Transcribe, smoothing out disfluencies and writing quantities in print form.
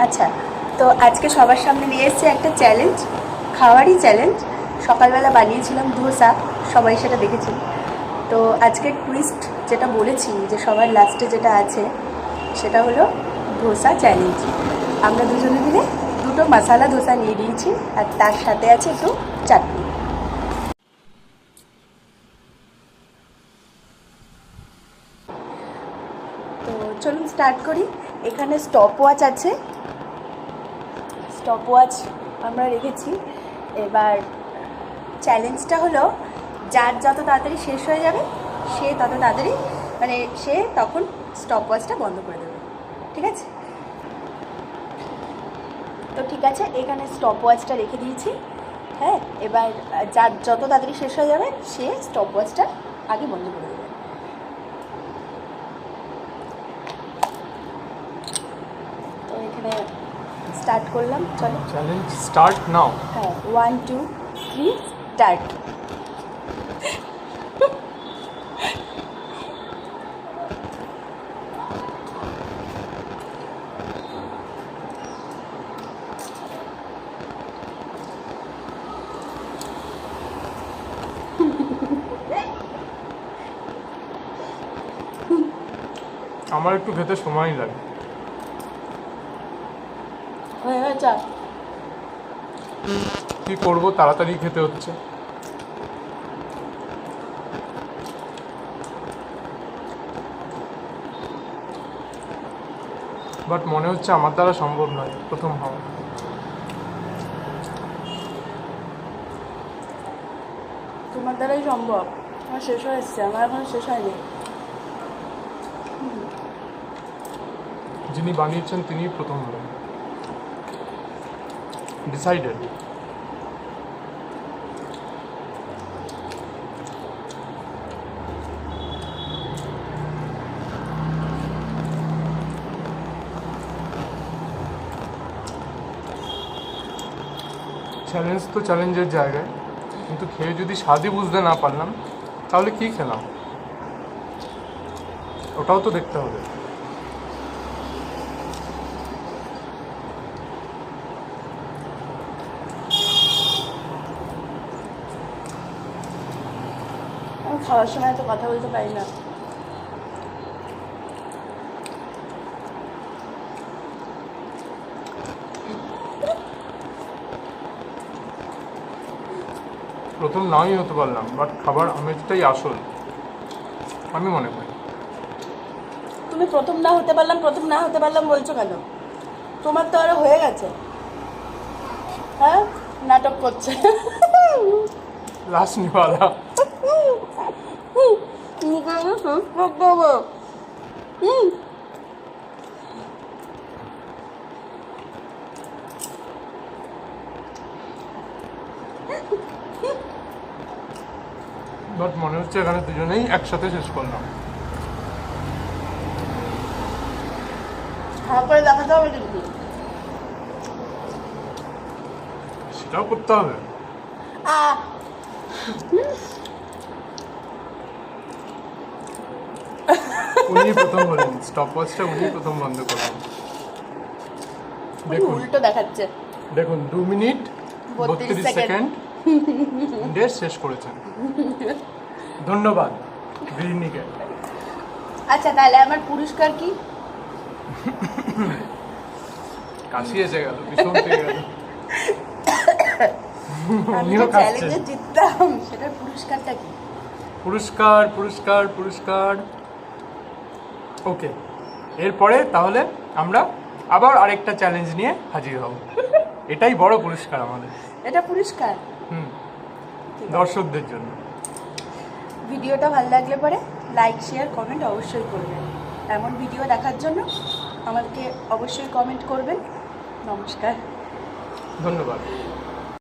আচ্ছা, তো আজকে সবার সামনে নিয়ে এসেছি একটা চ্যালেঞ্জ, খাওয়ারই চ্যালেঞ্জ। সকালবেলা বানিয়েছিলাম ধোসা, সবাই সেটা দেখেছি। তো আজকের টুইস্ট যেটা বলেছি যে সবার লাস্টে যেটা আছে সেটা হলো ধোসা চ্যালেঞ্জ। আমরা দুজনে মিলে দুটো মশালা ধোসা নিয়ে নিয়েছি, আর তার সাথে আছে একটু চাটনি। তো চলুন স্টার্ট করি। এখানে স্টপ ওয়াচ আছে, স্টপ ওয়াচ আমরা রেখেছি। এবার চ্যালেঞ্জটা হলো যার যত তাড়াতাড়ি শেষ হয়ে যাবে সে তত তাড়াতাড়ি সে তখন স্টপ ওয়াচটা বন্ধ করে দেবে, ঠিক আছে? তো ঠিক আছে, এখানে স্টপ ওয়াচটা রেখে দিয়েছি। হ্যাঁ, এবার যার যত তাড়াতাড়ি শেষ হয়ে যাবে সে স্টপ ওয়াচটা আগে বন্ধ করে দেবে। তো এখানে স্টার্ট করলাম, চলো চ্যালেঞ্জ স্টার্ট নাও। হ্যাঁ, 1 2 3 স্টার্ট। আমার একটু খেতে সময় লাগে। হয়ে গেছে। কি করবো, তাড়াতাড়ি খেতে হচ্ছে। বাট মনে হচ্ছে আমার দ্বারা সম্ভব নয় প্রথম হওয়া। তোমার দ্বারাই সম্ভব, আমার শেষ হয়ে এসছে, আমার এখনো শেষ হয়নি। যিনি বানিয়েছেন তিনিই প্রথম হলেন। ডিসাইডেড। চ্যালেঞ্জ তো চ্যালেঞ্জের জায়গায়, কিন্তু খেয়ে যদি স্বাদই বুঝতে না পারলাম তাহলে কি খেলাম, ওটাও তো দেখতে হবে। আমি খাওয়ার সময় তো কথা বলতে পারি না। প্রথম নাই হতে পারলাম, বাট খাবার আমেজটাই আসল আমি মনে করি। তুমি প্রথম না হতে পারলাম বলছো কেন? তোমার তো আরো হয়ে গেছে। হ্যাঁ, নাটক করছে। লাস্ট নিওয়ালা। বাট মনে হচ্ছে এখানে দুজনেই একসাথে শেষ করলাম। হ্যাঁ করে দেখাতে হবে কিন্তু। সেটাও করতে হবে। উনি প্রথম বলেন, স্টপ ওয়াচটা উনি প্রথম বন্ধ করলেন। দেখুন উল্টো দেখাচ্ছে। দেখুন 2 মিনিট 32 32 সেকেন্ড ডেট শেষ করেছেন। ধন্যবাদ গৃহিণীকে। আচ্ছা, তাহলে আমার পুরস্কার কি? কাশি এসে গেল, ভীষণ পেয়ে গেল। আমি উনিও যে খাচ্ছেন। চ্যালেঞ্জে জিতলাম সেটার পুরস্কারটা কি? পুরস্কার পুরস্কার পুরস্কার। ওকে, এরপরে তাহলে আমরা আবার আরেকটা চ্যালেঞ্জ নিয়ে হাজির হব। এটাই বড় পুরস্কার আমাদের। এটা পুরস্কার। হুম, দর্শকদের জন্য। ভিডিওটা ভালো লাগলে পরে লাইক শেয়ার কমেন্ট অবশ্যই করবেন। এমন ভিডিও দেখার জন্য আমাকে অবশ্যই কমেন্ট করবেন। নমস্কার, ধন্যবাদ।